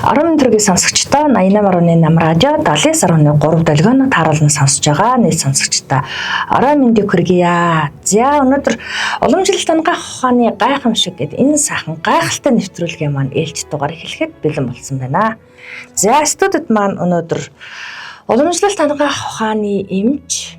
Орон төргийн сонсогчдоо 88.8 радио 79.3 долгионо тааруулна сонсож байгаа нийт сонсогчдоо орой мэндийг хүргье. За өнөөдөр уламжлалт танхах ухааны гайхамшиг гэдэг энэ сайхан гайхалтай нэвтрүүлгээ маань ээлж дугаар эхлэхэд бэлэн болсон байна. За студид маань өнөөдөр уламжлалт танхах ухааны эмч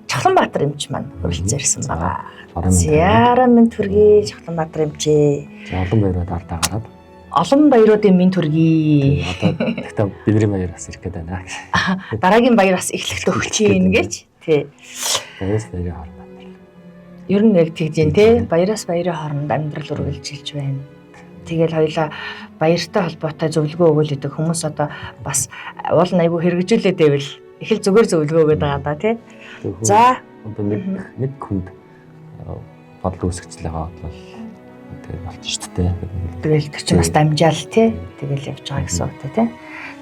Чахланбаатар эмч маань хүрэлцэн ирсэн байгаа. За орой мэнд хүргье Чахланбаатар эмчээ. Олон баярууд ардаа гараад олон баяруудын минь төргий. Одоо гэхдээ бидний баяр бас ирэх гээд байна. Дараагийн баяр бас эхлэхдээ өгч ийн гэж. Тий. Баяраас баярын хооронд. Ер нь яг тэгж дээ тий. Баяраас баярын хооронд амьдрал үргэлжилж байна. Тэгэл хоёлаа баяртай холбоотой зөвлөгөө өгөөл идэг хүмүүс одоо бас уул айгу хэрэгжүүлээд байвал их л зүгээр зөвлөгөө өгöd байгаа да тий. За одоо нэг хүнд бодол үүсгэжлээ байгаа бол тэгэл болчих шүү дээ. Тэгэл тэр чинь бас дамжаал тий. Тэгэл явж байгаа гэсэн үг тий.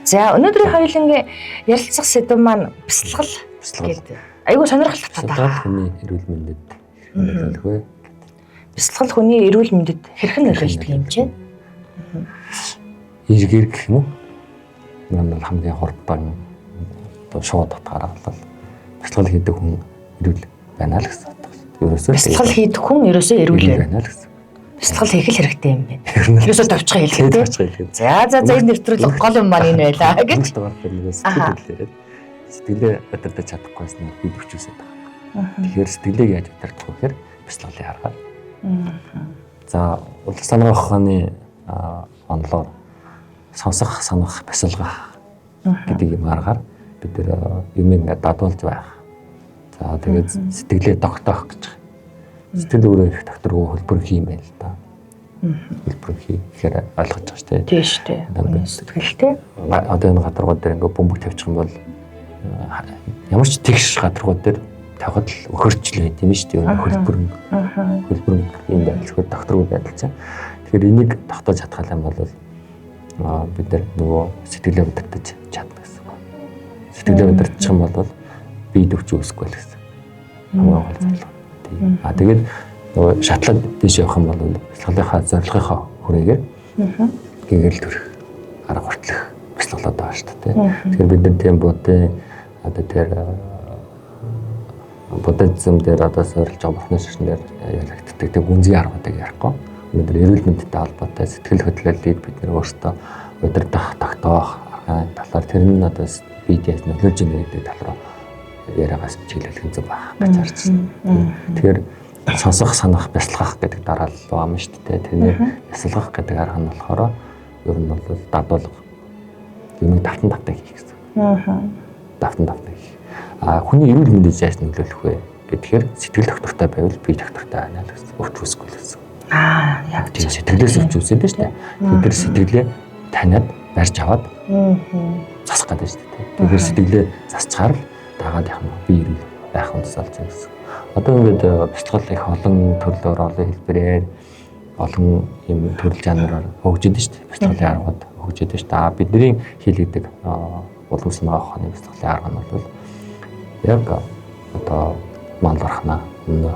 За өнөөдрийн хоёулангийн ярилцах сэдв маань бясалгал гэдэг. Айгуу сонирхолтой байна. Хүний эрүүл мэндэд нөлөөлөх вэ? Бясалгал хүний эрүүл мэндэд хэрхэн нөлөөлдөг юм чинь? Эргээр гэх юм уу? Манай хамгийн хурдан одоо шууд утгаараа бол бясалгал хийдэг хүн эрүүл байна л гэсэн үг. Ерөөсөө бясалгал хийдэг хүн ерөөсөө эрүүл байна л гэсэн. Бясалгал хийх хэрэгтэй юм байна. Ерөөсөө товчхон хэлэхэд. За энэ нэвтрүүлэг гол юм маань энэ байлаа гэж. Сэтгэлээ удирдах чадахгүйс нь бид хүчөөсөд байгаа. Тэгэхээр сэтгэлийг яаж удирдах вэ гэхээр бясалгалыг харгаад. За улс санаа ухааны онолоор сонсох, санах, бясалгах гэдэг юм аргаар бид нэр юм ингээд дадуулж байх. За тэгээд сэтгэлээ тогтоох гэж. Сэтгэл өөрөө их докторгүй хөлбөр хийм байл л да. Хөлбөр хийхээр ойлгож байгаа шүү дээ. Тийм шүү дээ. Сэтгэлтэй. Одоо энэ гадаргууд дээр ингээд бөмбөг тавьчих юм бол ямар ч тэгш гадаргууд дээр тавихад л өхөрчлөө тийм шүү дээ. Хөлбөр юм байл. Тэгэхээр докторгүй байдал чинь. Тэгэхээр энийг тогтоож чадах юм бол бид нар нөгөө сэтгэлээ удирдах чадна гэсэн үг. Сэтгэлээ удирдах юм бол бие төвч үүсэхгүй л гэсэн. Хамгийн гол зорилго. Тэгээд нөгөө шатлаад дэш явах юм бол бясалгалынхаа зорилгынхаа хүрээгээр гэгэрэл төрөх арга хүртэлх бясалгалаад байгаа шүү дээ. Тэгэхээр бид нар тийм будын одоо тэр буддизм дээр одоо суурилж байгаа бурхны шашнаар ялагддаг тийм үнзгийн аргуудыг ярихгүй. Өнөөдөр эрүүл мэндтэй холбоотой сэтгэл хөдлөлийг бид нар өөрсдөө удирдах, тогтоох талаар тэр нь одоо бидээс нөлөөлж байгаа гэдэг тал руу яриагаас чиглүүлэх зүг байх гэж харж байна. Тэгэхээр сонсох, санах, бясалгах гэдэг дараалал байгаа юм шүү дээ. Тэрний бясалгах гэдэг арга нь болохоор ер нь бол дадуулга юм давтан хийх гэсэн. Давтан хийх. Хүний эрүүл мэндэд яаж нөлөөлөх вэ гэхээр сэтгэл доктортой байвал бие доктортой байна л гэсэн. Өвч үсгүй л гэсэн. Яг тийм сэтгэлээс өвч үсээд шүү дээ. Тэгэхээр сэтгэлээ таниад барьж аваад засах гэдэг шүү дээ. Тэгэхээр сэтгэлээ засчаар л дагаад явах нь бие эрүүл байх нь тусалж байгаа гэсэн. Одоо ингээд бясалгал их олон төрлөөр олон хэлбэрээр олон юм төрөл жанраар хөгжиж шүү дээ. Бясалгалын аргууд хөгжиж шүү дээ. Бидний хийлэгдэг улс санаа ухааны бясалгалын арга нь бол яг одоо мандал бурхнаа өмнө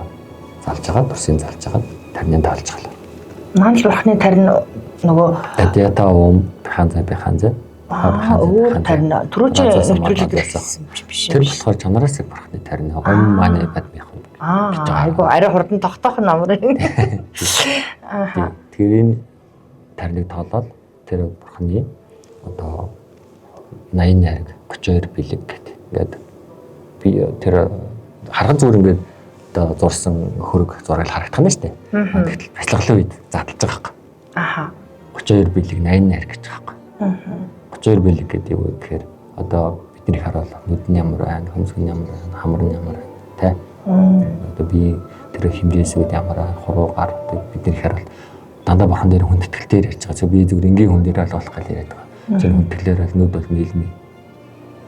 залж байгаа, турсын залж байгаа тарны таалж байгаа. Мандал бурхны тарин нөгөө адята биханза өөр тарин түрүүчийн нэвтрүүлэг гэсэн биш. Тэр болохоор чанараас их бурхны тарин маань бад мих. Айгу арай хурдан тогтоох нь амрын. тэрийн тарныг тоолоод тэр бурхны одоо 80 найраг 32 бэлэг гэдэг. Ингээд би тэр харган зүгээр ингээд одоо зурсан хөрөг зураг харагдах нь шүү дээ. Тэгтэл бясалгалын үед задлж байгаа юм. 32 бэлэг 80 найраг гэж байгаа юм. 32 бэлэг гэдэг юу гэхээр одоо бидний харуул нүд нь ямар байна, хөмсг нь ямар байна, хамар нь ямар байна, тэ? Одоо би тэр хэмжээс үед ямар хуруу гар бидний харуул дандаа бурхан дээр хүн тэтгэлээр ярьж байгаа. Би зүгээр энгийн хүн дээр л болох гэж яриад байгаа. Тэр хүн тэтгэлээр бол нүд бол нийлмээ.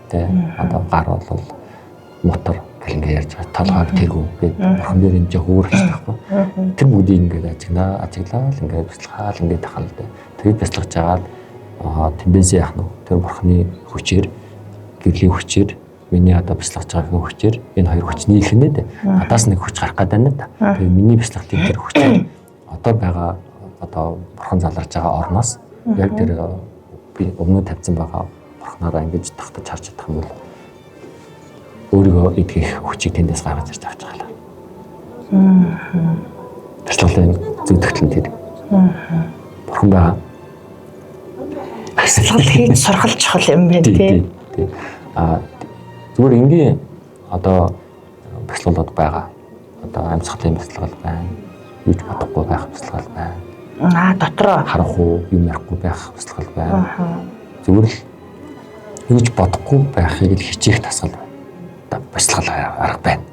Тэ? Одоо гар бол мотор гэл ингэ ярьж байгаа. Толгойг тэргүү гэдэг бурхан дээр энэ хөөрч таахгүй. Тэр бүгдийг ингэ ажиглаад ингэ бяцлахаал ингэ тахал л дээ. Тэгээд бяцлахж жагаад тэмбэнсээ яах нь тэр бурхны хүчээр гэрлийн хүчээр миний одоо бяцлахж байгаагийн хүчээр энэ хоёр хүч нийлхэнэ дээ. Надаас нэг хүч гарах гэдэг нь да. Тэгээд миний бяцлахтын тэр хүчээр одоо байгаа одоо бурхан заларж байгаа орноос Яг тэр би өмнө тавьсан байгаа бурхнаараа ингэж тагтаж харж чадах юм бол өөрийгөө эдгэх хүчийг тэндээс гаргаж ирж авч байгаа юм. Бяцлаглалын зөв тогтолцоо тэр. Бурхан байгаа. Бяцлал хийж сургалж чухал юм байна тий. Зүгээр энгийн одоо бяцлаглууд байгаа. Одоо амьсгалын бяцлал байна. Юуч бодохгүй байх бяцлал байна. Дотроо харах уу, юм ярихгүй байх бяцлал байна. Зүгээр л юуч бодохгүй байхыг л хичээх тасгал бяцлал арга байна.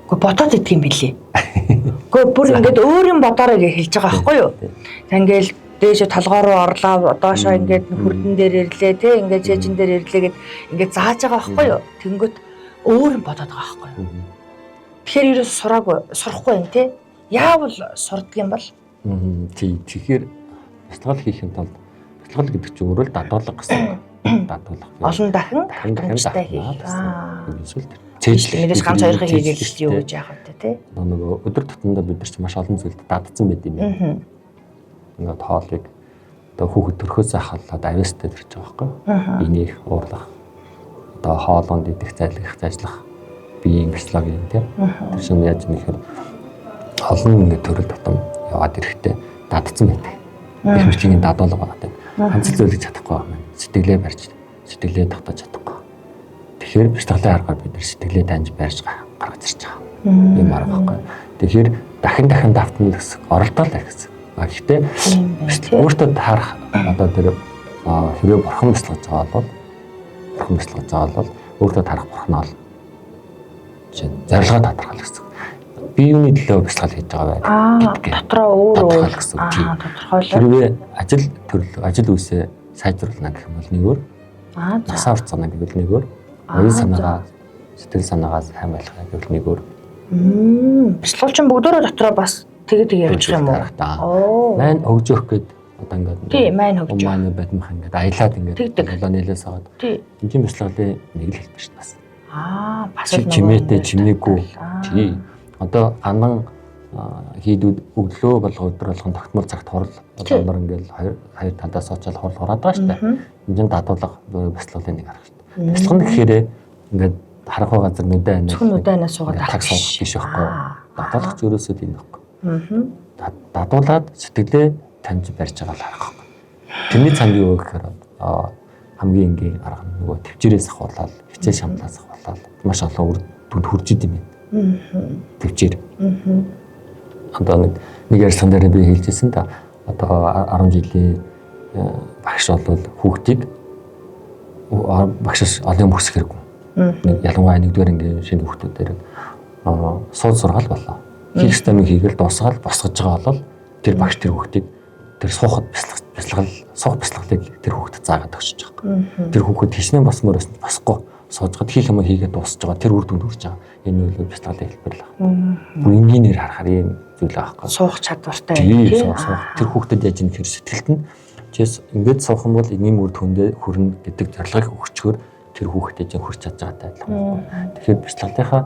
Гэхдээ бодоод идэх юм билий. Гэхдээ бүр ингээд өөр юм бодоорой гэж хэлж байгаа байхгүй юу? Та ингээл дээш толгой руу орлоо, доошоо ингээд хүрдэн дээр ирлээ тий, ингээд жижин дээр ирлээ гэд ингээд зааж байгаа байхгүй юу? Тэнгөт өөр юм бодоод байгаа байхгүй юу? Тэгэхээр ерөөс сурахгүй юм тий. Яавал сурдаг юм бол? Тэгэхээр бяцлал хийх юм тулд бяцлал гэдэг чинь өөрөө л дадуулга гэсэн. Дадуулга. Олон дахин хийх. Эсвэл Цээжлэмээс ганц хоёрыг хийгээл юу гэж яах вэ тий? Нөгөө өдөр тутамдаа бид нар ч маш олон зүйлд дадсан байт юм байна. Ингээд хоолыг одоо хүүхэд төрхөөсөө халаад авьяастай төрж байгаа байхгүй. Энийг уурлах. Одоо хоолонд идэх, зайлах биеийн бяцлаг юм тий. Тэр чинь яаж нэхэр олон ингээд төрөл тутам яваад ирэхдээ дадсан байдаг. Их мөчийн дадуулга байгаа. Ганц зүйлийг чадахгүй байна. Сэтгэлээ барьж, сэтгэлээ татаж чадахгүй. Тэгэхээр бяцлаглалын аргаар бид нар сэтгэлээ таньж барьж гаргаж ирж байгаа. Ийм арга байхгүй. Тэгэхээр дахин давтна гэсэн оролдоол байх гэсэн. Гэхдээ өөртөө таарах одоо тэр хэрэг бурхан бяцлагж байгаа бол өөртөө таарах бурхнаа л жишээ зорилгоо тодорхойлох гэсэн. Би юуны төлөө бяцлал хийж байгаа вэ гэдгээ дотроо өөр гэсэн. Тодорхойлоо. Хэрвээ ажил үсээ сайжруулна гэх юм бол нэгөр насаа урцгана гэвэл нэгөр оюун санаагаа сэтгэл санаагаа сайн байлгах гэвэл нэгөр бяцлагч бүгдөө дотроо бас тэгээд явж байгаа юм уу? Мань хөгжөөх гээд одоо ингээд тий, мань хөгжөөх. Умааны бадмах ингээд аялаад ингээд болоо нэлээс аваад. Энд бяцлаглалын нэг л хэлбэр шүү дээ. Бас чимээтэй чимээгүй. Тий. Одоо ганан хийдүүд өглөө болго өдөр болгон тогтмол цагт хурал одоо нар ингээд хоёр талаас очоод хурал хураад байгаа шүү дээ. Энд дадуулга бяцлаглалын нэг арга шүү дээ. Бяцлах нь гэхээр ингээд харахгүй газар нүдэ анаа. Зөвхөн нүдэ анаа суугаад таг суух биш байхгүй. Дадуулгач ерөөсөө тийм байхгүй. Дадуулаад сэтгэлээ таньж барьж байгаа л харах байхгүй. Тэрний цанд юу гэхээр хамгийн энгийн арга нь нөгөө төвчээрээс ахуулаад, хичээл шамлаас ахуулаад маш олон үр дүнд хүрч идэм юм. Төвчээр. Одоо нэг ярьсан дээр би хэлжсэн та одоо 10 жилийн багш бол хүүхдийг багшаас олон юм хүсэх хэрэггүй. Ялангуяа нэгдүгээр ангийн шинэ хүүхдүүдээр сууд сургаал болоо. Хийх системийг хийгээл дуусгаал босгож байгаа бол тэр багш тэр хүүхдийг тэр суух бяцлаглыг тэр хүүхдэд заагаад өгч байгаа. Тэр хүүхэд хичнээн босмоор байсан босхгүй суужгаад хийх юм хийгээд дуусж байгаа тэр үр дүнд хүрч байгаа. Энэ бол бяцлаглалын хэлбэр л байна. Бүр энгийнээр харахаар ийм зүйл аахгүй. Суух чадвартай тийм тэр хүүхдэд яаж юм тэр сэтгэлд нь чээс ингээд суух юм бол энгийн үр дүндээ хүрнэ гэдэг зорилгыг өгчгөр тэр хүүхдэд яаж хүрч чадж байгаатай адилхан. Тэгэхээр бяцлаглалынхаа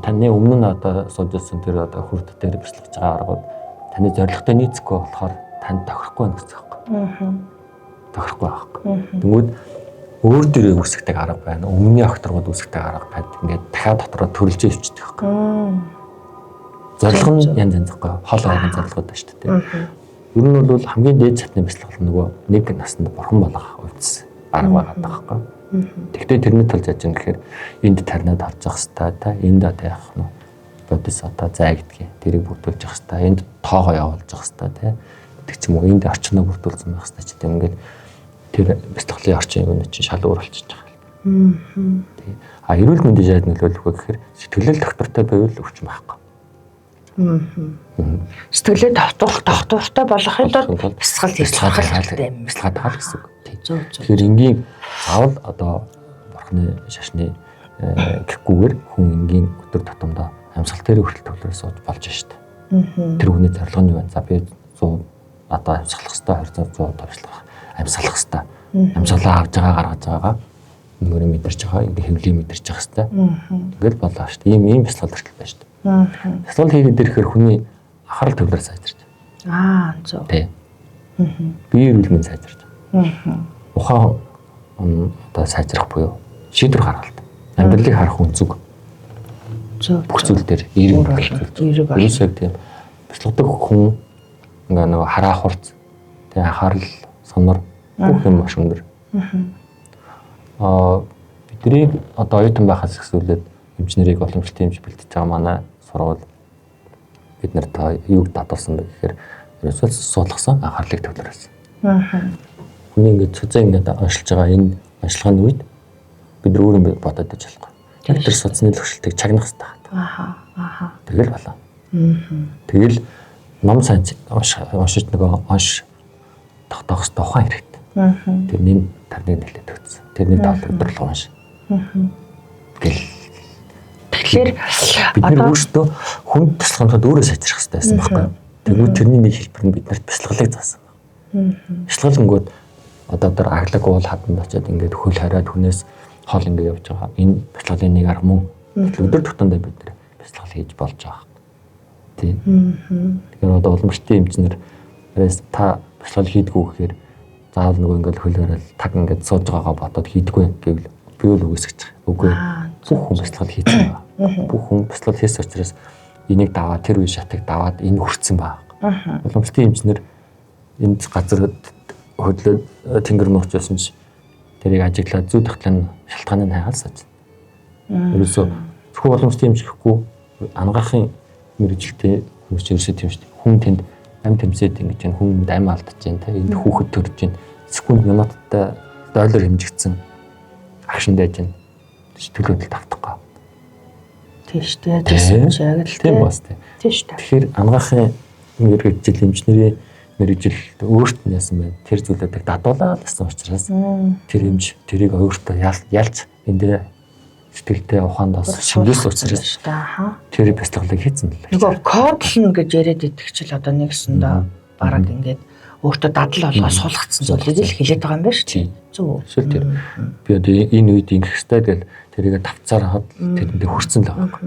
таны өмнө нь одоо суужсэн тэр одоо хүрд дээр бяцлагж байгаа аргууд таны зорилготой нийцэхгүй болохоор танд тохирохгүй байх гэсэн юм. Тохирохгүй байхгүй. Тэнгүүд өөр дөрөө үүсгдэг арга байна. Өмнөний огторгууд үүсгдэг арга байна. Ингээд дахиад дотроо төрөлж өвчдөг байхгүй. Зорилго нь янз янзгүй хол орон зорилгод байна шүү дээ. Ер нь бол хамгийн дээд цатны бяцлал нөгөө нэг наснд бурхан болгох үйлс арга байгаа байхгүй. Тэгвэл тэрний тулд яаж юм гэхээр энд тарнаад олж явах хэрэгтэй та энд одоо яах нь бодис одоо зай гэдгийг тэрийг бүрдүүлж явах хэрэгтэй. Энд тоогоо явуулж явах хэрэгтэй тэг ч юм уу энд орчноо бүрдүүлсэн байх хэрэгтэй ч гэдэг ингээд тэр бяцлаглалын орчин юм чинь шал өөр болчихж байгаа. Эрүүл мэндийн жаад нөлөөлөх вэ гэхээр сэтгэлэл доктортой байвал өвчин байхгүй. Сэтгэлээ доктортой болохын тулд бяцлал хийж сургалтай юм. Бяцлагаад байгаа гэсэн үг. Тэгэхээр энгийн заавал одоо бурхны шашны гэхгүйгээр хүн энгийн өдөр тутамдаа амьсгал дээр хүртэл төвлөрөө сууж болж штэ. Тэр хүний зорилго нь юу вэ? За би 100 одоо амьсгалах хэрэгтэй 200 тавьшлах амьсгалах хэрэгтэй. Амьсгалаа авж байгаа гаргаж байгаагаа нөгөө мэдэрч байгаа ингээ хэвлийг мэдэрч явах хэрэгтэй. Тэгэл болоо штэ. Ийм бяцлал төртөл байна штэ. Бяцлал хийгээд ирэхээр хүний анхаарал төвлөр сайжирч. Зөв. Тий. Биеийн эрүүл мэнд сайжирч байгаа. Ухаан одоо сайжрах буюу шийдвэр гаргалт. Амьдралыг харах үнцэг. Бүх зүйл дээр эерэг болчихсон тийм. Бяцлагдаг хүн ингээ нэг хараа хурц тэгээ анхаарал сонор бүх юм маш өндөр. Бидний одоо оюутан байхаас эхлүүлээд эмчнэрийг уламжлалт эмч бэлтэж байгаа манай сургууль бид нарт юуг дадуулсан бэ гэхээр ерөөсөө суулгасан анхаарлыг төвлөрүүлсэн. Хүний ингээд цуцаа ингээд оншилж байгаа энэ онцлогын үед бид нар өөрөө бодоод иж болохгүй. Тэр судасны төвшлтийг чагнах хэрэгтэй. Тэгэл болоо. Тэгэл ном сайн уншиж нөгөө онш тогтоох хэрэгтэй ухаан хэрэгтэй. Тэрний тарныг нэлээд өгсөн. Тэрний даалгавар өдрлөг унш. Тэгэхээр бид нар өөрсдөө хүнд туслахад өөрөө сайжрах хэрэгтэй байсан байхгүй юу? Тэгвэл тэрний нэг хэлбэр нь бид нарт бяцлаглыг заасан. Бяцлаглангууд одоо тэр аглаг уул хаданд очиод ингээд хөл хариад хүнээс хол ингээд явж байгаа. Энэ бяцлаглын нэг арга мөн. Өдөр тутамдаа бид нар бяцлал хийж болж байгаа. Тийм. Тэгэхээр одоо уламжлалтын эмчнэр та бяцлал хийдгүү гэхээр заавал нөгөө ингээд хөл хариад таг ингээд сууж байгаагаа бодоод хийдгүү гэвэл би бол үгүйсгэж байгаа. Үгүй. Бүх хүн бяцлал хийж байгаа. Бүх хүн бяцлал хийсэн учраас энийг даваад тэр үе шатыг даваад энэ хүрсэн байгаа. Уламжлалтын эмчнэр энд газар хөдлөөд тэнгэр нууц байсан ч тэрийг ажиглаад зүй тогтлын шалтгааныг хайгаалсаж. Ерөөсөө зөвхөн уламжлалтын эмч гэхгүй ангаахын мэрэгжилтэй хүмүүс ерөөсөө тийм шүү дээ. Хүн тэнд ам тэмцээд ингэж чинь хүнд ам алдаж чинь тэ энд хүүхэд төрж чинь секунд минуттай дойлор хэмжигдсэн агшин дайж чинь төлөвлөлт автахгүй. Тийм шүү дээ. Тийм ч яг л тийм бас тийм. Тийм шүү дээ. Тэгэхээр ангаахын мэрэгжил эмчнэрийн мэрэгжил өөрт нь яасан байна. Тэр зүйлүүдийг дадуулаад гэсэн учраас тэр эмч тэрийг өөртөө ялж эндээ сэтгэлтэй ухаандаас шингээс учраас тэр бяцлаглыг хийсэн л. Нөгөө кодлно гэж яриад идэх чил одоо нэгсэндээ бараг ингээд өөртөө дадал болгоо суулгацсан зүйлийг л хэлээд байгаа юм байна шүү дээ. Зөв. Эсвэл тэр би одоо энэ үед ингэх хэрэгтэй гэж тэрийг давцаар хад тэрэндээ хүрсэн л байгаа.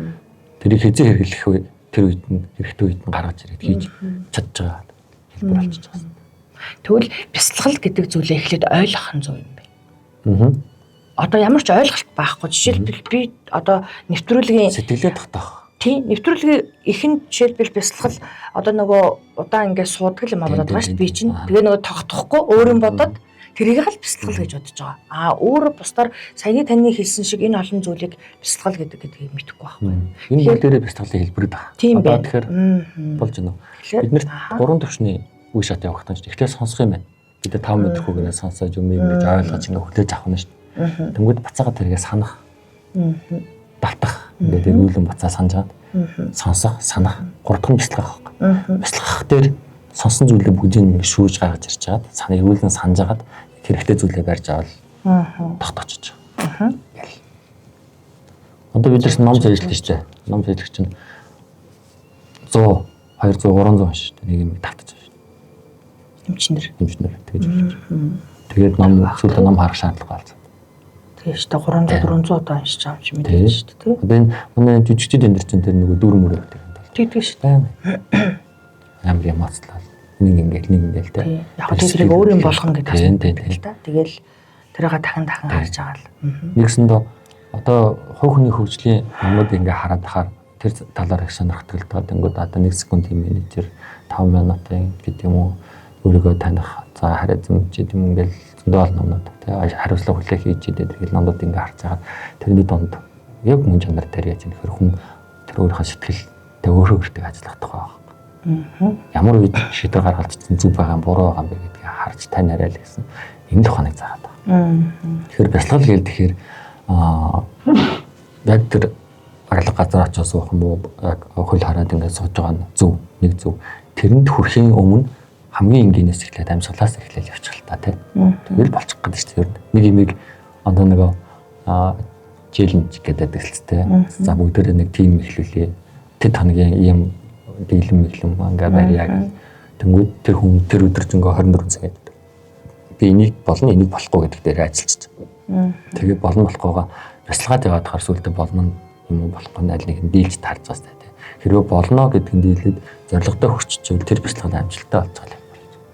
Тэрийг хэзээ хэрэглэх вэ? Тэр үед нь хэрэгтэй үед нь гаргаж ирээд хийж чадж байгаа хэлбэр болчихж байгаа. Тэгвэл бяцлал гэдэг зүйлээ эхлээд ойлгох нь зөв юм байна. Одоо ямар ч ойлголт байхгүй. Жишээлбэл би одоо нэвтрүүлгийн сэтгэлээ тогтоох. Тийм, нэвтрүүлгийн ихэнд жишээлбэл бяцлал одоо нөгөө удаан ингээд суудаг юм бодоод байгаа шүү дээ. Би чинь тэгээ нөгөө тогтохгүй өөрийн бодоод тэрийг л бяцлал гэж бодож байгаа. Өөр бусдаар саяны таны хэлсэн шиг энэ олон зүйлийг бяцлал гэдгийг мэдэхгүй байхгүй. Энэ бол дээрээ бяцлаглын хэлбэр байна. Одоо тэгэхээр болж байна уу? Бид нэр 3 төвчний үе шат явах гэж ихтэй сонсох юм байна. Бид 5 мэдрэхүү гэнэ сонсоод юм ингэж ойлгож ингэ хүлээж авах нь шүү дээ. Тэнгүүд бацаага тэргээ санах. Давтах. Ингээд эргүүлэн бацаа санаж чад. Сонсох, санах. 3 дахь нь бяцлах байхгүй. Бяцлах дээр сонсон зүйлээ бүгдийг ингэ шүүж гаргаж ирж чад. Санаа эргүүлэн санаж агаад хэрэгтэй зүйлээ барьж авал тогтоочж байгаа. Одоо бид нар ном зэжлээ шүү дээ. Ном зэжлэх чинь 100, 200, 300 шүү дээ. Нэг юм тавтаж байна шүү дээ. Эмчнэр тэгж болж байна. Тэгээд ном эсвэл ном харах шаардлага болсон. Тэгээд шүү дээ 300, 400 удаа уншиж байгаа юм чи мэдээж шүү дээ. Одоо энэ манай жижигчд энэ чинь тэр нөгөө дүүрэн мөрөө гэдэг юм байна. Тэгдэг шүү дээ. Ямар юм ацлаа. Нэг ингээл тэ. Яг тэрийг өөр юм болгон гэдэг юм л да. Тэгэл тэрийг дахин харж байгаа л. Нэгсэндээ одоо хувь хүний хөгжлийн юмуд ингээ хараад тахаар тэр талаар их сонирхдаг л байгаа. Тэнгүүд одоо 1 секундын менежер 5 минутын гэдэг юм уу өөрийгөө таних за харизм ч юм ингээл зөндөө олон номнууд тэ хариуцлага хүлээх хийж идэв тэгэл номнууд ингээ харж байгаа. Тэрний донд яг мөн чанар дээр яаж нөхөр хүн тэр өөрийнхөө сэтгэлтэй өөрөө өөртөө ажиллах тухай байна. Ямар үед шийдвэр гаргалцсан зүг байгаа юм буруу байгаа юм бэ гэдгийг харж тань арай л гэсэн энэ л ухааныг заагаад байна. Тэгэхээр бяцлал гэхээр яг тэр аглаг газар очиж суух юм уу яг хөл хараад ингээд сууж байгаа нь зөв нэг зөв тэрэнд хүрэхийн өмнө хамгийн энгийнээс эхлээд амьсгалаас эхлээл явчих л та тийм. Тэгэл болчих гэдэг чинь ер нь нэг имийг одоо нөгөө челленж гэдэг хэлцтэй. За бүгдээрээ нэг тим эхлүүлээ. Тэд хоногийн ийм дийлэн ингээ барьяа. Тэнгүүд тэр хүн тэр өдөржингөө 24 цагт би энийг болно энийг болохгүй гэдэг дээр ажиллаж байна. Тэгээ болно болохгүйгаа бяцлагаад яваад хаар сүлдө болно юм уу болохгүй аль нэг нь дийлж тарж байгаа сте. Хэрвээ болно гэдэг нь дийлээд зорилготой хүрччихвэл тэр бяцлагын амжилттай болцгоо юм байна.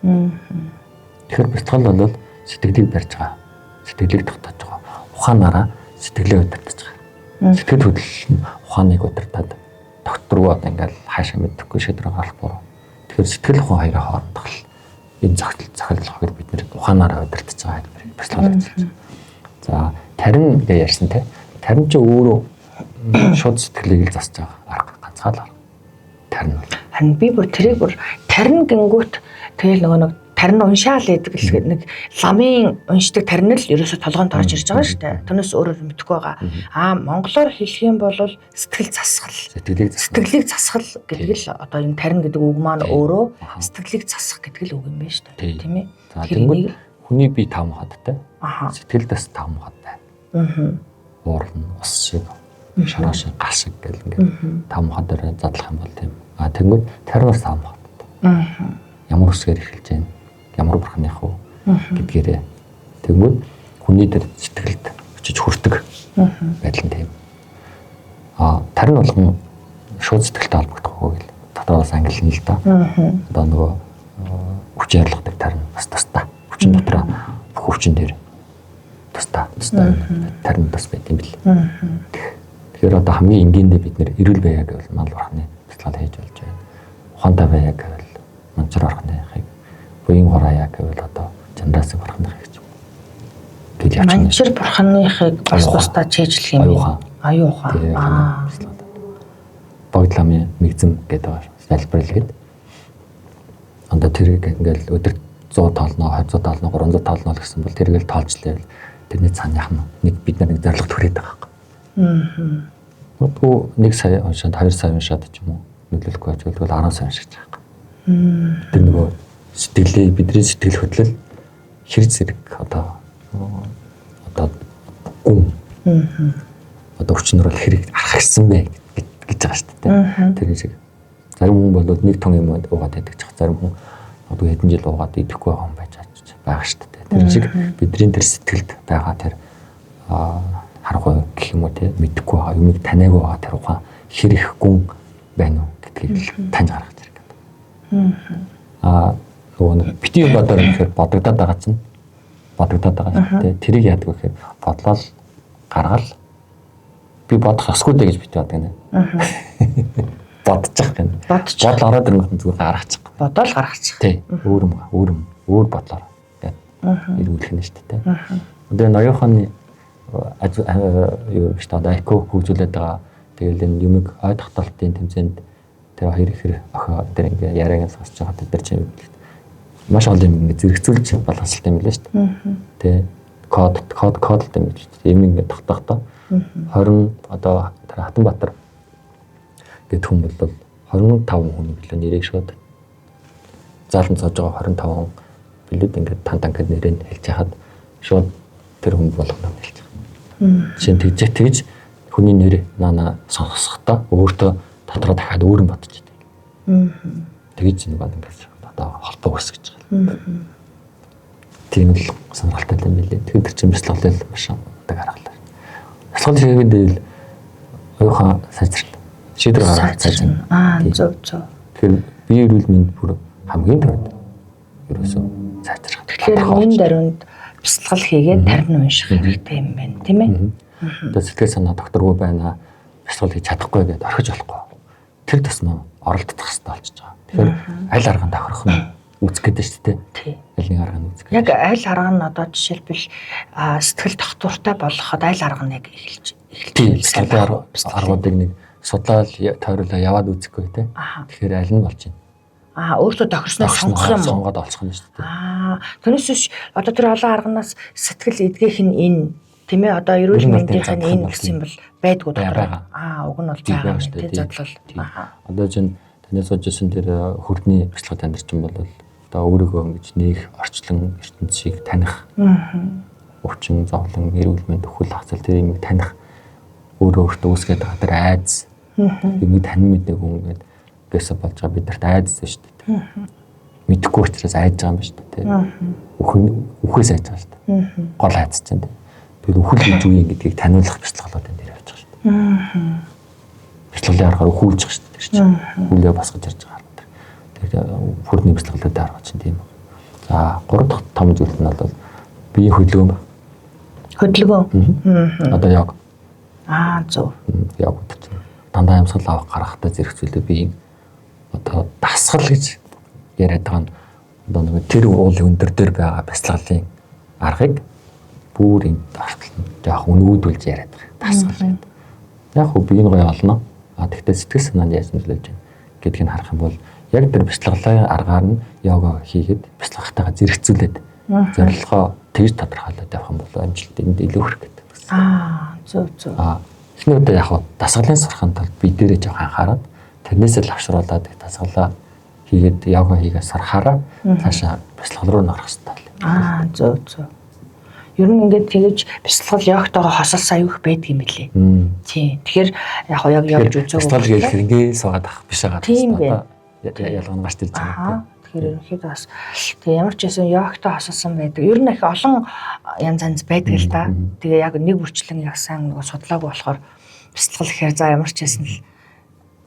Тэгэхээр бэлтгэл бол сэтгэлийг барьж байгаа. Сэтгэлийг тогтоож байгаа. Ухаанаараа сэтгэлээ удирдах байгаа. Сэтгэл хөдлөл нь ухааныг удирдаад докторгүй одоо ингээл хаашаа мэдхгүй шийдвэр гаргахгүй. Тэгэхээр сэтгэл ухаан хоёрын хоорондох энэ захирлахыг бид нэр ухаанаараа удирдах байгаа юм бэлтгэл гэж байна. За тарин гэж ярьсан те. Тарин ч өөрөө шууд сэтгэлийг л засаж байгаа арга ганцхан арга. Тарин. Харин би бүр тэрийг бүр тарин гингүүт тэгэл нөгөө нэг тарин уншаал гэдэг л нэг ламын уншдаг тарин л ерөөсө толгоонд орж ирж байгаа шүү дээ. Түүнээс өөрөөр мэдэхгүй байгаа. Монголоор хэлэх юм бол сэтгэл засгал. Сэтгэлийг засгал гэдэг л одоо энэ тарин гэдэг үг маань өөрөө сэтгэлийг засах гэдэг л үг юм байна шүү дээ. Тийм ээ. Тэгэхээр хүний бие 5 хадтай. Сэтгэл дэс 5 хадтай. Уурн, ус шиг, шараа шиг, гал шиг гэл ингээд 5 хадаар задлах юм бол тийм. Тэнгүүд таринаас 5 хадтай. Ямар үсгээр эхэлж байна? Ямар бурханых уу гэдгээрээ тэгвэл хүний дээр сэтгэлд очиж хүрдэг байдал нь тийм. Тарин болгон шууд сэтгэлтэй холбогдохгүй гэл дотоодоос ангилна л да. Одоо нөгөө хүч ярилгадаг тарин бас тастаа. Хүчин дотроо бүх хүчин дээр тастаа тарин бас байт юм бэл. Тэгэхээр одоо хамгийн энгийндээ бид нэр эрүүл байя гэвэл мал бурханы туслал хийж болж байна. Ухаантай байя гэвэл манчар бурханыхыг буян хураяа гэвэл одоо чандраасыг бурханых гэж юм. Гэж явж байна. Манчар бурханыхыг бас тусдаа чийжлэх юм. Аюухан. Богдламын мэгзэм гэдэг залбирлгээд анда тэрийг ингээл өдөр 100 тоолно, 200 тоолно, 300 тоолно гэсэн бол тэргээл тоолжлээ. Тэрний цааных нь нэг бид нар нэг зорилго түрээд байгаа юм. Тэгвэл 1 сая уншаад 2 сая уншаад ч юм уу нөлөөлөхгүй байж бол 10 сая уншиж байгаа. Тэр нөгөө сэтгэлээ бидний сэтгэл хөдлөл хэрэг зэрэг одоо гүн одоо өчнөр бол хэрэг арахсан бэ гэж байгаа шүү дээ. Тэр шиг зарим хүн бол нэг тон юм уугаад байдаг ч зарим хүн одоо хэдэн жил уугаад идэхгүй байгаа хүн байж байгаа шүү дээ. Тэр шиг бидний тэр сэтгэлд байгаа тэр харахгүй гэх юм уу те мэдэхгүй байгаа юмыг таниагүй байгаа тэр ухаан хэрэг гүн байна уу гэдгийг таньж гаргаж ирэх. Нөгөө бити юм бодоор ихээр бодогдоод байгаа чинь бодогдоод байгаа шүү дээ. Тэрийг яадаг вэ гэхээр бодлол гаргал би бодох ёсгүй дээ гэж бити бодог нэ. Бодчих гэнэ. Бодол ороод ирэнгүүт зүгээр гаргачих. Бодол гаргачих. Тий. Өөр бодлоор гэдэг. Ирүүлэх нь шүү дээ. Одоо ноёхоны юу шүү дээ. Айко хөгжүүлээд байгаа. Тэгэл энэ юмэг ой тогтоолтын тэмцээнд тэр хоёр ихэр охин тэр ингээ яриагаа сонсож байгаа тэр чинь маш олон юм ингээ зэрэгцүүлж болгосон юм билээ шүү дээ. Тэ код юм биш. Юм ингээ тогтохдоо 20 одоо тэр Хатанбаатар гэдэг хүн бол 25 хүн билээ нэрийг шууд заалан цоож байгаа 25 хүн билүүд ингээ тантан гэд нэрийг хэлж хахад шууд тэр хүн болгоно хэлж байгаа. Жишээ нь тэгж хүний нэр нана сонсохдоо өөртөө дотроо дахиад өөр юм бодож байдаг. Тэгж нэг баг ингээд одоо холбоо өс гэж байгаа. Тийм л сонирхолтой юм билээ. Тэгэхээр чинь бяцлаглал маш удаг аргалаа. Бяцлал хийгээд оюухан сайжрал шийдвэр гаргаж сайжрна. Зөв. Тэгэхээр бие эрүүл мэнд бүр хамгийн түрүүнд ерөөсөө сайжрах. Тэгэхээр энэ даруйд бяцлал хийгээд тарин унших хэрэгтэй юм байна, тийм ээ? Одоо сэтгэл санаа докторгүй байна. Бяцлал хийж чадахгүй гэдээ орхиж болохгүй. Тэр тусмаа оролдох хэрэгтэй болчихж байгаа. Тэгэхээр аль арганд тохирох нь үзэх гэдэг шүү дээ. Тийм. Аль нэг арга нь үзэх. Яг аль арга нь одоо жишээлбэл сэтгэл доктортой болоход аль арга нэг эхэлж сэтгэл аргуудыг нэг судлаад тойруулаа яваад үзэхгүй те. Тэгэхээр аль нь болж байна. Өөртөө тохирсноо сонгох юм уу? Сонгоод олцох нь шүү дээ. Тэрнээс биш одоо тэр олон арганаас сэтгэл эдгэх нь энэ тийм ээ одоо эрүүл мэндийн энэ гэсэн юм бол байдгүй даа. Уг нь бол байгаа шүү дээ задлал. Одоо чинь танаас суужсэн тэр хөрдний бяцлагт амьдарч юм бол одоо өөрийгөө ингэж нээх орчлон ертөнцийг таних. Өвчин зовлон эрүүл мэнд өхөл хацал тэр юмыг таних өөртөө үүсгээд байгаа тэр айдас юмыг танин мэддэг хүн гэдэг гэсэн болж байгаа бид нарт айдас шүү дээ. Мэдхгүй учраас айдж байгаа юм шүү дээ. Үхээс айдж байгаа шүү дээ. Гол айдас чинь дээ. Тэр үхэл гэж юу юм гэдгийг таниулах бяцлаглууд энэ дээр явж байгаа шүү дээ. Бяцлаглын аргаар өхүүлж байгаа шүү дээ. Тэр чинь үлээ босгож ярьж байгаа. Тэгэхээр хөрдний бяцлаглуудад арга чинь тийм. За 3 дахь том зүйл нь бол биеийн хөдөлгөөн. Хөдөлгөөн. Одоо яг Зөв. яг дандаа амьсгал авах гарахтаа зэрэгцүүлээ биеийн одоо дасгал гэж яриад байгаа нь одоо нэг тэр уулын өндөр дээр байгаа бяцлаглалын аргыг бүр энэ яг өнгөөдүүлж яриад байгаа дасгал. Яг хөө биеийн гоё олно. Тэгтээ сэтгэл санаанд яаж нөлөөлж байна гэдгийг харах юм бол яг тэр бяцлаглалын аргаар нь йога хийгээд бяцлагтайгаа зэрэгцүүлээд зорилгоо тэгж тодорхойлоод явах юм бол амжилт энд илүү хүрэх гэдэг. Зөв. Эхний удаа яг дасгалын сурахын тулд би дээрээ жоох анхаарал тэрнээсээ л авшруулад дасгалаа хийгээд йога хийгээд сарахаараа цаашаа бяцлал руу нөрөх хэрэгтэй. Зөв. Ер нь ингээд тэгэж бяцлал йогтойгоо хосолсон аюух байдаг юм билээ. Тийм. Тэгэхээр яг явж үзээгүй. Бяцлал гээл ингээд суугаад авах биш байгаа. Тийм байна. Ялган гарч ирж байгаа. Тэгэхээр ерөнхийдөө бас тэгээ ямар ч байсан йогтой хосолсон байдаг. Ер нь их олон янз байдаг л да. Тэгээ яг нэг бүрчлэн яг сайн нэг судлаагүй болохоор бяцлал гэхээр за ямар ч байсан л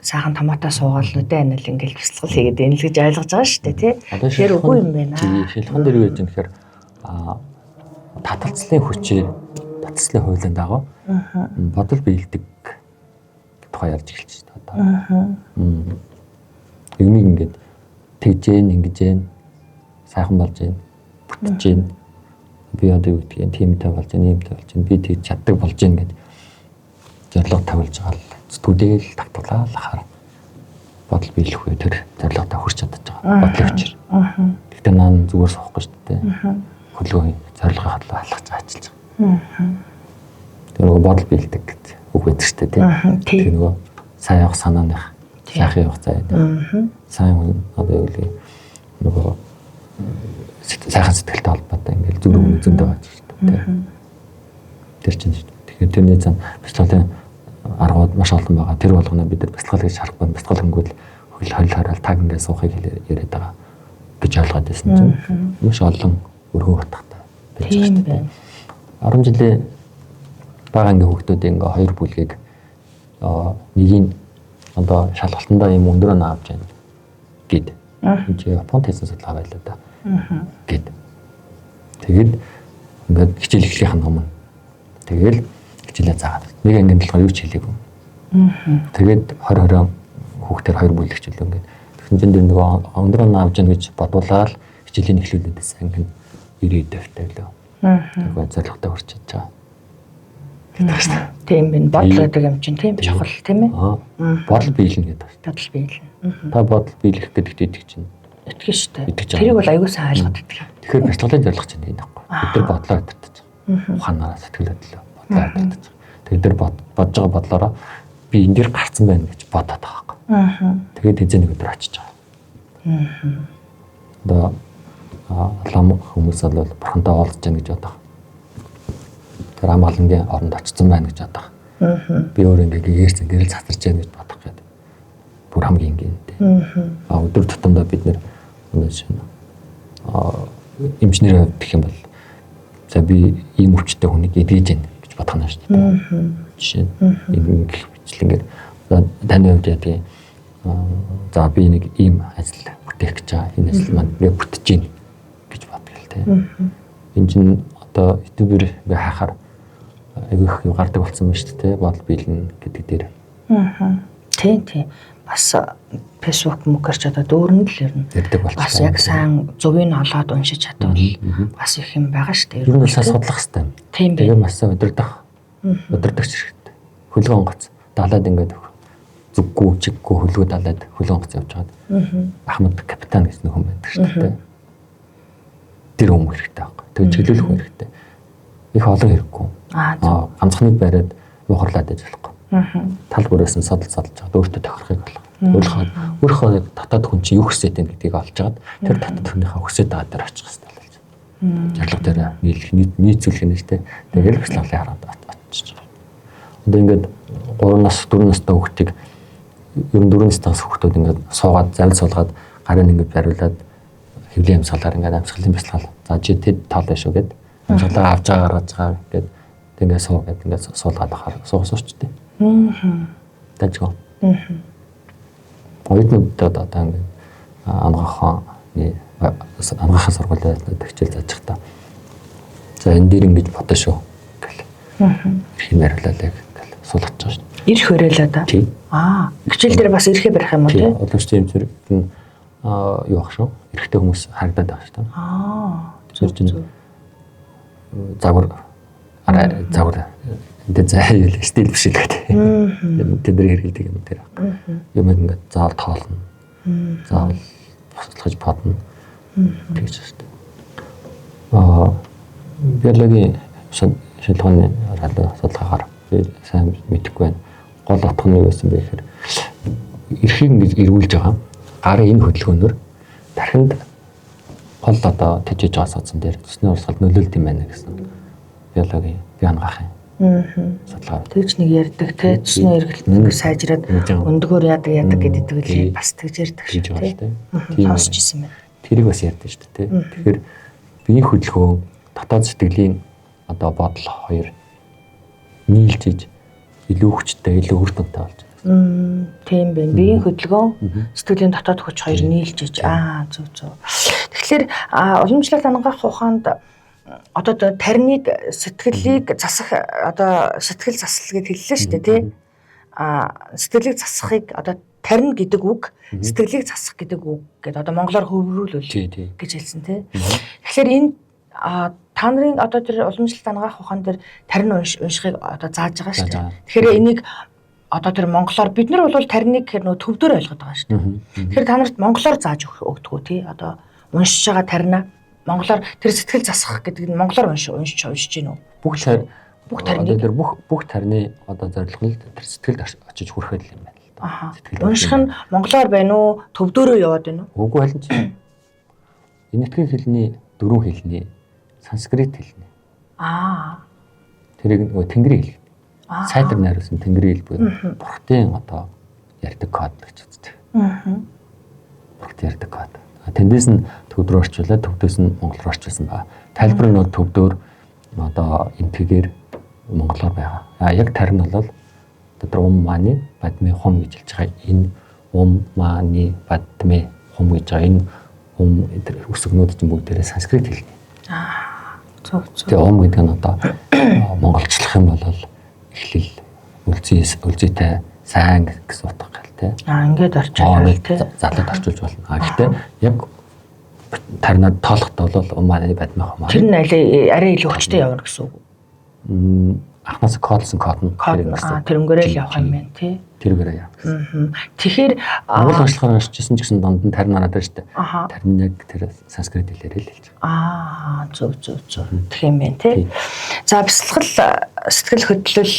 сайхан томатоо суугаал нүдэ анил ингээл бяцлал хийгээд энэ л гэж ойлгож байгаа шүү дээ тий. Тэгэхээр үгүй юм байна. Шилхэн дээр юу гэж юм гэхээр таталцлын хүчээ таталцлын хуулинд дагуу бодол биелдэг тухай ярьж эхэлж байна одоо. Юмыг ингээд тэгж ингэж сайхан болж бүтэж би одоо юу гэдгийг тиймтэй болж иймтэй болж би тэгж чаддаг болж гэдэг зорилго тавилж байгаа л зүтгэл татгалаа хахаар бодол биелэх үе тэр зорилготой хүрч чадаж байгаа бодлын хүчээр. Гэхдээ нaan зүгээр суухгүй шүү дээ. Хөлгөө зорилгоо хадлаа алхаж ажиллаж байгаа. Тэр нөгөө бодол биелдэг гэдэг үг байдаг шүү дээ тийм. Тэр нөгөө сайн явах санааных сайхан явах заяа. Сайн одоо юу гэдэг нөгөө сайхан сэтгэлтэй холбоотой ингээл зүрх зөндөө байж шүү дээ. Тэр чинь тэгэхээр тэрний цан бяцлаглалын аргууд маш олон байгаа. Тэр болгоно бид нар бяцлал гэж харахгүй бяцлал хөнгөл хөл хараал таг ингээд суухыг яриад байгаа гэж ойлгоод байсан чинь маш олон өргөн утгатай байж байгаа. 10 жилийн бага ангийн хүүхдүүд ингээ хоёр бүлгийг нэгийг одоо шалгалтандаа юм өндрөө наавж байна гэд. Энд Японд хийсэн судалгаа байлаа да. Гэд. Тэгэд ингээд хичээл эхлэхийн өмнө тэгэл хичээлээ заагаад нэг ангийн талаар юу ч хэлээгүй. Тэгээд 20 хүүхдээр хоёр бүлэг хичээл ингээд тэгсэн чинь нөгөө өндрөө наавж байна гэж бодуулаад хичээлийн эхлүүлээд анги 90 дэвтэй лөө. Тэгээд зорилготой хүрч чадж байгаа. Тийм байна. Бодол гэдэг юм чинь тийм чухал тийм ээ. Бодол биелнэ гэдэг. Бодол биелнэ. Та бодол биелэх гэдэг итгэж чинь. Итгэж штэ. Тэрийг бол аягүй сайн ойлгоод итгэв. Тэгэхээр бяцлаглалын зорилго чинь тийм байхгүй. Бид нар бодлоо өдөртөж байгаа. Ухаанаараа сэтгэл хөдлөлөө бодлоо өдөртөж байгаа. Тэгээд тэр бодож байгаа бодлороо би энэ дэр гарцсан байна гэж бодоод байгаа байхгүй. Тэгээд эзэн нэг өдөр очиж байгаа. Одоо лам хүмүүс бол бурхантай уулзж яах гэж бодох. Тэр амгалангийн оронд очсон байна гэж бодох. Би өөр ингээ гэрсэн гэрэл цацарч яах гэж бодох гэдэг. Бүр хамгийн ингээдтэй. Өдөр тутамдаа бид нэр эмчнэр гэх юм бол за би ийм өвчтэй хүнийг эдгэж гин гэж бодох нь шүү дээ. Жишээ нь ийм бичлэнгээр таны хувьд яадаг за би нэг ийм ажил бүтээх гэж байгаа. Энэ ажил маань ингээ бүтэж гин гэж боддог л тийм. Энэ чинь одоо ютубер ингээ хахаар айгүйх юм гардаг болсон байна шүү дээ. Бодол биелнэ гэдэг дээр. Тийм. Бас фэйсбુક мөгөр ч одоо дүүрэнд л ернэ. Бас яг сайн зөвийг олоод уншиж чадвал бас их юм байгаа шүү дээ. Ер нь сайн судлах хэрэгтэй. Тийм тэгээ маш сайн удирдахч хэрэгтэй. Хөлгөн гоц далаад ингээд зүггүй чиггүй хөлгөө далаад хөлгөн гоц явж байгаа. Ахмад капитан гэсэн хүн байдаг шүү дээ. Тэр хүн хэрэгтэй байхгүй. Тэгээ чиглүүлэх хүн хэрэгтэй. Их олон хэрэггүй. Ганцхныг бариад юухарлаад байж болохгүй. Тал бүрээс нь содолж чад өөртөө тохирохыг болох. Өөрийнхөө татаад хүн чинь юу хүсэж байна гэдгийг олж агаад тэр татаад хүнийхээ хүсэж байгаа дээр очих хэрэгтэй болж байна. Жарлага дээр нийцүүлэх нь шүү дээ. Тэгэл бяцлаглалын хараад очиж байгаа. Одоо ингээд 3 нас 4 настай хүүхдийг ер нь 4 настайгаас хүүхдүүд ингээд суугаад завл суулгаад гарын ингээд бариулаад хэвлийн амьсгалаар ингээд амьсгалын бяцлал. За чи тэд тоолно шүү гэд амьсгалаа авч байгаа гаргаж байгаа гэд ингээд суу гэд ингээд суулгаад ахаар суучдээ. Тажгүй. Ойднууд одоо ингээд ангахаа Анхаахын сургуулиуд хичээл зааж та. За энэ дээр ингэж бодно шүү гэл. Ирэх яриулаа гэл суулгаж байгаа шүү. Ирэх хөрөөлөө да. Хичээл дээр бас ирэхээ барих юм уу тий? Олончтой юм зэрэг юу ах шүү. Эрэхтэй хүмүүс харагдаад байгаа шүү. Тэр чинь загвар энэ зай стил биш л гэдэг. Тэд нар хэрэглэдэг юм дээр. Юм ингээд заавал тоолно. Заавал бослохж бодно. Тэгж байна. Биологийн шилхооны судалгаагаар би сайн мэдэхгүй байна. Гол утга нь юу байсан бэ гэхээр эрхийг ингэж эргүүлж байгаа. Гарын энэ хөдөлгөөнөөр тархинд гол одоо тэжээж байгаа содсон дээр цэсний урсгалд нөлөөлд юм байна гэсэн биологийн ангаахын судалгаа. Тэгж нэг ярьдаг те цэсний эргэлтийг сайжраад өндгөөр яадаг гэдэг л бас тэгж ярьдаг шүү дээ. Сонсч ирсэн байна. Тэрийг бас ярьдаг шүү дээ. Тэгэхээр биеийн хөдөлгөөн дотоод сэтгэлийн одоо бодол хоёр нийлжиж илүү хүчтэй, илүү үр дүнтэй болж байна. Тийм байна. Биеийн хөдөлгөөн, сэтгэлийн дотоод хүч хоёр нийлжиж зөв. Тэгэхээр уламжлалт ангаах ухаанд одоо тариныг сэтгэлийг засах одоо сэтгэл засал гэж хэллээ шүү дээ тий. Сэтгэлийг засахыг одоо тарин гэдэг үг, сэтгэлийг засах гэдэг үг гэдэг одоо монголоор хөврүүлвэл гэж хэлсэн тий. Тэгэхээр энэ та нарын одоо тэр уламжлалт ангаах ухаан дээр тарин уншихыг одоо зааж байгаа шүү дээ. Тэгэхээр энийг одоо тэр монголоор бид нар бол тариныг гэхээр нөгөө төвдөр ойлгоод байгаа шүү дээ. Тэгэхээр та нарт монголоор зааж өгдөг тий. Одоо уншиж байгаа таринаа монголоор тэр сэтгэл засах гэдэг нь монголоор уншиж гин үү? Бүх тарины тэр бүх тарины одоо зорилго нь тэр сэтгэлд очиж хүрэхэд юм байна л да. Сэтгэл унших нь монголоор байна уу? Төвдөрөө яваад байна уу? Үгүй байлаа чи. Энэ нутгийн хэлний дөрвөн хэлний санскрит хэлний. Тэрийг нөгөө тэнгэрийн хэл. Сайтар найруулсан тэнгэрийн хэл буюу бурхтын одоо ярьдаг код гэж үздэг. Бурхт ярьдаг код. Тэндээс нь төвдөр орчуулаад төвдөөс нь монголоор орчуулсан байна. Тайлбар нь төвдөр одоо энтэйгээр монголоор байгаа. Яг тарин бол дотор мааны бадми хум гэж хэлж байгаа. Энэ мааны бадми хум гэж байгаа. Энэ тэр үсгнүүд чинь бүгдээрээ санскрит хэлний. Зөв. Тэгээ гэдэг нь одоо монголчлох юм бол эхлэл үлзийтэй сайн гэсэн утга гэл тэ. Ингээд орчуулдаг тэ. Залууд орчуулж болно. Гэхдээ яг таринад тоолохдоо бол мааны бадми хум. Тэр нь арай илүү хүчтэй явна гэсэн үг. Анхнаас кодсон код нь тэр өнгөрөөл явах юм байна тий. Тэргээрээ яа. Тэгэхээр Монгол уншлагаар уншижсэн ч гэсэн донд нь тарин хараад байна шүү дээ. Тарин яг тэр санскрит хэлээр л хэлж байгаа. Зөв. Тэгэх юм байна тий. За сэтгэл хөдлөл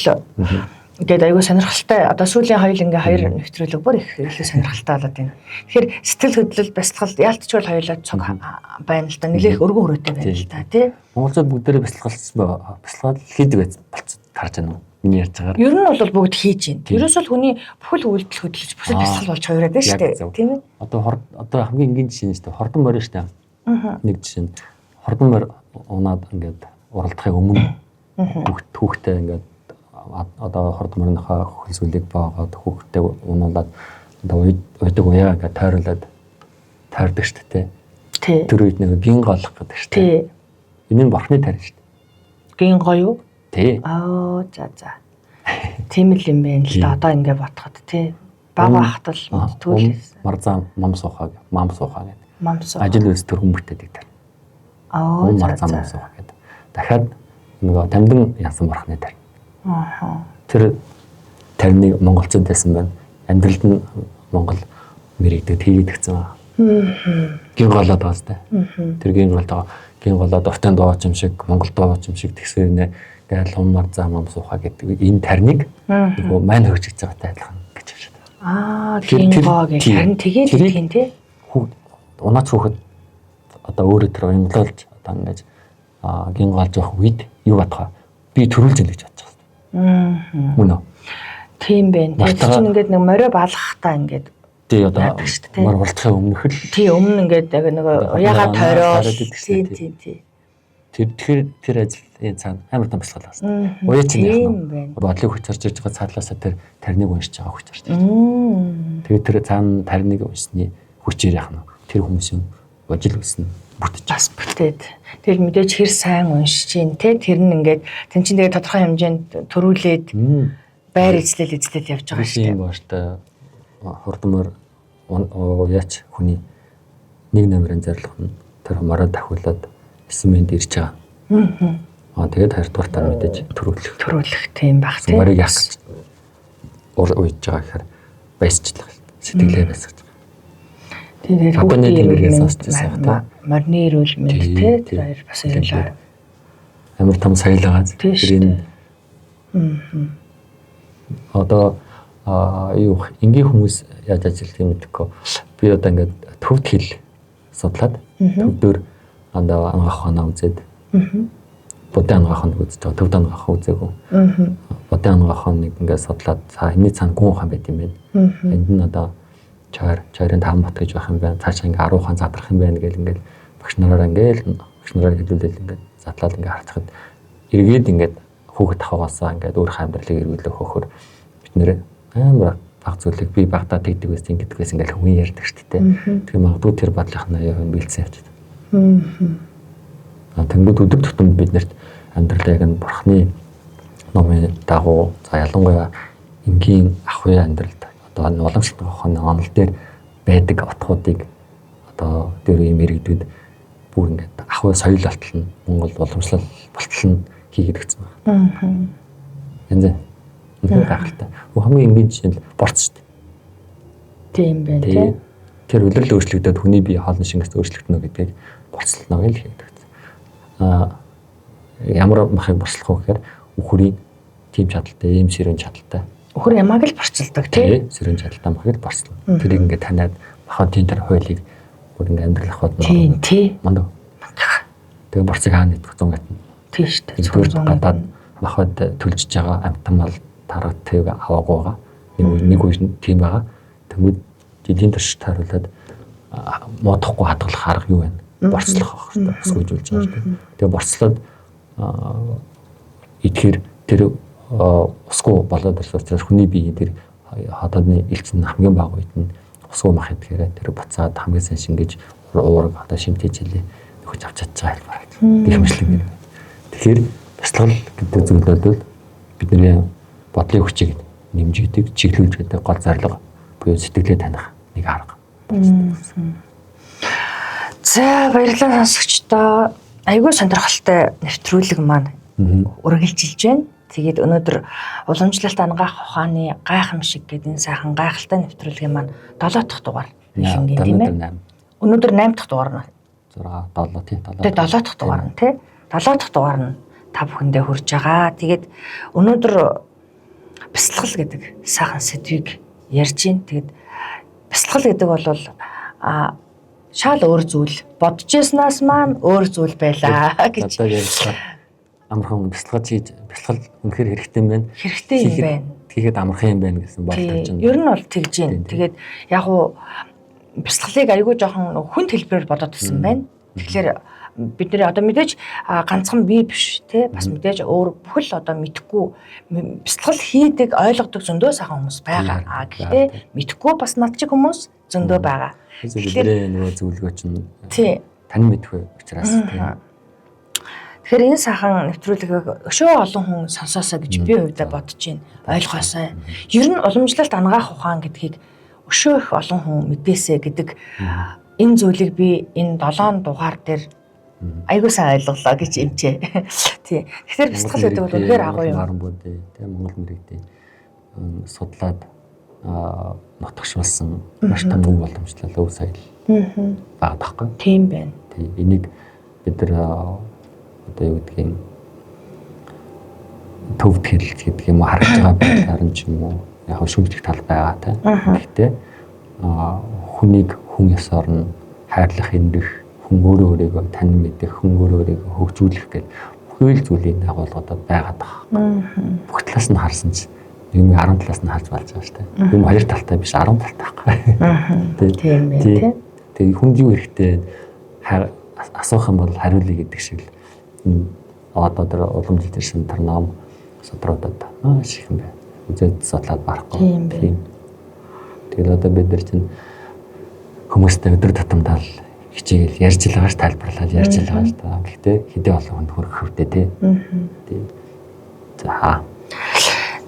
гэдэг аюу сонирхолтой. Одоо сүүлийн хоёулангийн хоёр нэвтрүүлэг бүр их сонирхолтой болоод байна. Тэгэхээр сэтгэл хөдлөл, бясалгал яалтч бол хоёулаа цог байна л да. Нэлээх өргөн хүрээтэй байна л да тий. Монголчууд бүгдээрээ бясалгал хийдэг байсан болцсон харж байна уу? Миний ярьж байгаагаар. Ер нь бол бүгд хийж байна. Ерөөс л хүний бүхэл үйлдэл хөдлөж бүхэл бясалгал болж хувираад байна шүү дээ. Тийм ээ. Одоо хамгийн энгийн жишээ нь шүү дээ. Хордон морь шүү дээ. Нэг жишээ нь хордон морь унаад ингээд уралдахын өмнө хүүхдээ ингээд одоо хордон морийнхаа хөлсгөлийг баагаад хүүхдээ унаалаад одоо уйдаг уяа ингээд тойруулаад тойрдог шүү дээ. Тий. Тэр үед нэг гин голох гэдэг шүү дээ. Тий. Энэ нь бурхны тарин шүү дээ. Гин гоё юу? Тий. За. Тийм л юм байна л да. Одоо ингээд ботход тий. Баг бахтал мэдтгүүлээс. Марзаа мам суухаа гэдэг. Мам суух. Ажил үйлс төрхөн бүтээдэг тарин. Марзаа мам суухаа гэдэг. Дахиад нөгөө тамдин янсан бурхны тарин. Тэр тариныг монголчууд байсан байна. Амьдралд нь монгол мэрэгдэг хийгдэгцэн байна. Гин голоод байгаа сте. Тэр гин голоод уртын дууч юм шиг, монгол дууч юм шиг тэгсэрнэ гээл хумар заамам суухаа гэдэг энэ тариныг нөгөө мань хөгжиж байгаатай адилхан гэж хэлж байна. Гингоо гэж харин тэгээд хэлэх юм тий. Унаач хүүхэд одоо өөрөө тэр уянгалуулж одоо ингэж гингоолж явах үед юу бодох вэ? Би төрүүлж ийн гэж бодож байна. Мөн үү? Тийм байна. Тэр чинь ингээд нэг морио балгахтаа ингээд тий одоо мар болтохын өмнөх л тий өмнө ингээд нэг уяагаа тойроо тий. Тэр ажлын цаана амар том бясалгал байна. Уяа чинь яах нь бодлыг хүч орж ирж байгаа цаалаасаа тэр тариныг уншиж байгаа хүч орж ирж байна. Тэгээд тэр цаана тариныг уншсны хүчээр яах нь тэр хүмүүсийн ужил өснө бүтэж бас бүтээд тэгэл мэдээж хэр сайн уншиж чинь те тэр нь ингээд тэн чинь тэгээ тодорхой хэмжээнд төрүүлээд байр эзлэл явж байгаа шүү дээ. Тийм бааштай хурдмаар яач хүний нэг номерын зорилго нь тэр хамаараа дахиулаад эсмэнд ирж байгаа. Тэгээд хоёрдугаар мэдээж төрүүлэх тийм баг тийм. Морийг яах гэж уйж байгаа гэхээр баясчлах сэтгэлээ байсгаж байгаа. Тэгээд хүүхдийн морины эрүүл мэнд те тэр хоёр бас ялаа. Амар том саялгаа. Тэр одоо юу энгийн хүмүүс яаж ажиллах юм мэдэхгүй. Би одоо ингээд төвд хэл судлаад төвдөр андаа ангаах хоноо үзээд бодон ангаах хоног үзэж байгаа. Төвд ангаах үзээгүй. Бодон ангаах хоног ингээд судлаад энэний цаана гүн хаан байт юм байна. Энд нь одоо чойрын таан бот гэж байх юм байна. Цаашаа ингээд 10 хаан задрах юм байна гэл ингээд багш нараар хэлүүлээд ингээд задлаад ингээд харцахад эргээд ингээд хүүхэд таваасаа ингээд өөрийнхөө амьдралыг эргүүлэх хөхөр бид нэр амар баг зүйлийг би багтаа тэгдэг байсан гэдэг байсан ингээд хүн ярьдаг шүү дээ. Тэгээ магадгүй тэр бодлохноо яа хүн бэлдсэн явчихад. Тэнгүүд өдөр тутамд биднэрт амьдралаа яг нь бурхны номын дагуу за ялангуяа энгийн ахуй амьдралд одоо уламжлалт хоног онол дээр байдаг утгуудыг одоо дээр юм иргэдүүд бүр ингээд ахуй соёл болтол нь Монгол уламжлал болтол нь хийгээд өгсөн байна. Янз бүр гахалтай. Хамгийн энгийн жишээ нь борц шүү дээ. Тийм байна тийм. Тэр үлрэл өөрчлөгдөд хүний бие хоолны шингэс өөрчлөгдөнө гэдгийг борцлоно гэж хэлдэг. Ямар махыг борцлох вэ гэхээр үхрийн тийм чадaltaй, ийм сэрэн чадaltaй. Үхэр ямааг л борцолдог тийм. Сэрэн чадaltaй махыг борцлоо. Тэрийг ингээд таниад махад тийм тэр хуулийг бүр ингээд амьдрах бод тийм. Мандаа. Тэгээ борцыг хаана идэх 100 гатна. Тийм шүү дээ. Зүгээр гадаад махад төлжиж байгаа амтан мал таргатыг аваагүй байгаа. Нэг үе тийм байгаа. Тэнгүүд эдийн төрш тааруулаад модохгүй хадгалах арга юу вэ? Борцлох байх хэрэгтэй. Өсгөжүүлж байгаа шүү дээ. Тэгээ борцлоод идэхээр тэр усгүй болоод ирсэн учраас хүний биеийн тэр хададны элцэн хамгийн бага үед нь усгүй мах идэхээр тэр буцаад хамгийн сайн шингэж уураг одоо шимтэж хэлээ нөхөж авч чадж байгаа хэлбэр. Гэх мэтлэг нэр. Тэгэхээр бяцлал гэдэг зүйлүүд бол бидний бодлын хүчийг нэмжигдэг, чиглүүлж гэдэг гол зорилго буюу сэтгэлээ таних нэг арга. За баярлалаа сонсогчдоо. Айгүй сонирхолтой нэвтрүүлэг маань үргэлжилж байна. Тэгээд өнөөдөр уламжлалт ангаах ухааны гайхамшиг гэдэг энэ сайхан гайхалтай нэвтрүүлгийн маань 7 дахь дугаар хэлэнгийн тийм ээ. Өнөөдөр 8 дахь дугаар нь 6 7 тий 7. Тэгээд 7 дахь дугаар нь тий 7 дахь дугаар нь та бүхэндээ хүрж байгаа. Тэгээд өнөөдөр бяцлал гэдэг сайхан сэдвийг ярьж байна. Тэгээд бяцлал гэдэг бол шал өөр зүйл бодож яснаас маань өөр зүйл байлаа гэж. Одоо яг амархан бяцлал хийж бяцлал үнэхээр хэрэгтэй юм байна. Хэрэгтэй юм байна. Тэгэхэд амархан юм байна гэсэн бодлоо чинь. Ер нь бол тэгж байна. Тэгээд яг уу бяцлалыг аягүй жоохон хүнд хэлбэрээр бодоод ирсэн байна. Тэгэхээр бид нэр одоо мэдээж ганцхан бие биш те бас мэдээж өөр бүхэл одоо мэдхгүй бяцлал хийдэг ойлгодог зөндөө сайхан хүмүүс байгаа. Гэхдээ мэдхгүй бас над чиг хүмүүс зөндөө байгаа. Тэгэхээр нөгөө зөвлөгөө чинь тань мэдгүй учраас тийм. Тэгэхээр энэ сайхан нэвтрүүлгийг өшөө олон хүн сонсоосоо гэж би хувьдаа бодож байна. Ойлгоосоо. Ер нь уламжлалт ангаах ухаан гэдгийг өшөө их олон хүн мэдээсэ гэдэг энэ зүйлийг би энэ 7 дугаар дээр айгуу сайн ойлголоо гэж эмчээ. Тий. Тэгэхээр бяцлал гэдэг бол үнэхээр агуу юм. Тийм Монгол мэрэгдээ судлаад нотгошуулсан маш том өв боломжтой өв соёл байгаа байхгүй. Тийм байна. Тийм энийг бид нар одоо юу гэдгийг төвд хэлэлт гэдэг юм уу харж байгаа байдлаар нь ч юм уу яг шүүмжлэх тал байгаа та. Гэхдээ хүнийг хүн ёсоор нь хайрлах, эндэх, хүн өөрийгөө танин мэдэх, хүн өөрийгөө хөгжүүлэх гэх бүхэл зүйлийн агуулгуудад байгаад байгаа. Бүх талаас нь харсан чинь юм 10 талаас нь харж болж байгаа шүү дээ. Юм 2 талтай биш 10 талтай байхгүй. Тийм ээ. Тэгээ хүнд юу хэрэгтэй асуух юм бол хариулъя гэдэг шиг л одоо тэр уламжлалт ирсэн тэр ном содруудад маш их юм байна. Үзээд судлаад барахгүй. Тийм. Тэгэл одоо бид нар чинь хүмүүстэй өдөр тутамдаа хичээл ярьж л байгаа ш тайлбарлаад ярьж л байгаа ш та. Гэхдээ хэдий олон хүнд хүрэх хөвдөө тий. Тий. За.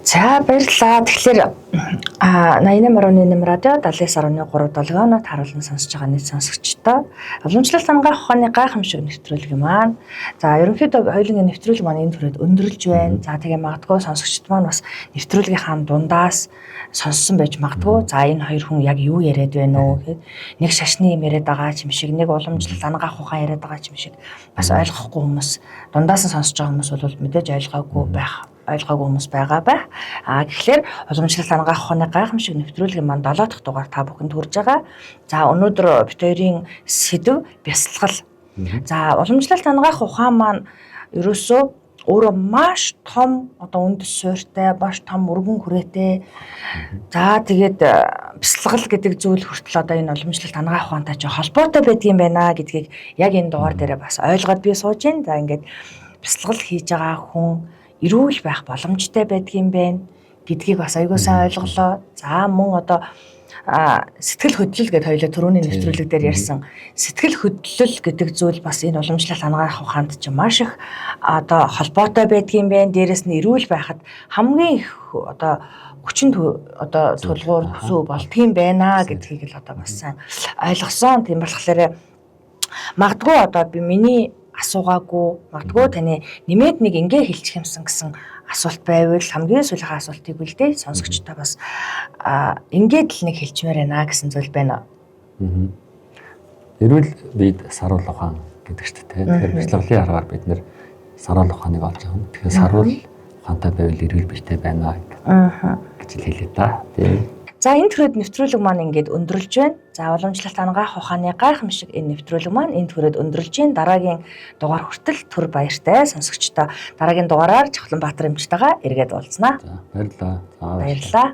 За баярлалаа. Тэгэхээр 88.8 радио 79.3 долгионоо харуулсан сонсож байгаа нийт сонсогчдоо уламжлалт хангах ухааны гайхамшиг нэвтрүүлэг маань. За ерөнхийдөө хоёулынгийн нэвтрүүлэг маань энэ төрөд өндөрлж байна. За тэгээ магадгүй сонсогчд маань бас нэвтрүүлгийнхаа дундаас сонссон байж магадгүй. За энэ хоёр хүн яг юу яриад байна уу гэхэд нэг шашны юм яриад байгаа юм шиг, нэг уламжлалт хангах ухаан яриад байгаа юм шиг бас ойлгохгүй хүмүүс дундаас нь сонсож байгаа хүмүүс бол мэдээж ойлгоогүй хүмүүс байгаа байх. Тэгэхээр уламжлалт хангах ухааны гайхамшиг нэвтрүүлгийн маань 7 дахь дугаар та бүхэнд хүрж байгаа. За өнөөдөр бид хоёрын сэдв бясалгал. За уламжлалт хангах ухаан маань ерөөсөө өөрөө маш том үндэс суурьтай, маш том өргөн хүрээтэй. За тэгээд бясалгал гэдэг зүйл хүртэл энэ уламжлалт хангах ухаантай ч холбоотой байдгийм байна гэдгийг яг энэ дугаар дээрээ бас ойлгоод би сууж байна. За ингээд бясалгал хийж байгаа хүн эрүүл байх боломжтой байдгийм байна гэдгийг бас аягүй сайн ойлголоо. За мөн сэтгэл хөдлөл гэдэг хоёулаа түрүүний нэвтрүүлэг дээр ярьсан. Сэтгэл хөдлөл гэдэг зүйл бас энэ уламжлалт хангах ухаанд ч маш их холбоотой байдгийм байна. Дээрээс нь эрүүл байхад хамгийн их хүчин тулгуур зүй болдгийм байна гэдгийг л бас сайн ойлгосон. Тийм болохоор магадгүй би миний асуугаагүй, магадгүй таны нэмээд нэг ингээ хэлчих юмсан гэсэн асуулт байвал хамгийн сүүлийнхээ асуултыг үлдээ сонсогчтой бас ингээд л нэг хэлчмээр байна гэсэн зүйл байна. Эрүүл биед саруул ухаан гэдэг чинь тэгэхээр бяцлаглалын аргаар бид нэр саруул ухааныг олж байгаа. Тэгэхээр саруул ухаантай байвал эрүүл биетэй байна гэж хэлээ та. Тийм. За энэ төрөд нэвтрүүлэг маань ингээд өндөрлж байна. За уламжлалт хангах ухааны гайхамшиг энэ нэвтрүүлэг маань энэ төрөд өндөрлж байна. Дараагийн дугаар хүртэл түр баяртай сонсогчдоо дараагийн дугаараар Чавланбаатар эмчтэйгээ эргээд уулзнаа. За баярлалаа. Баярлалаа.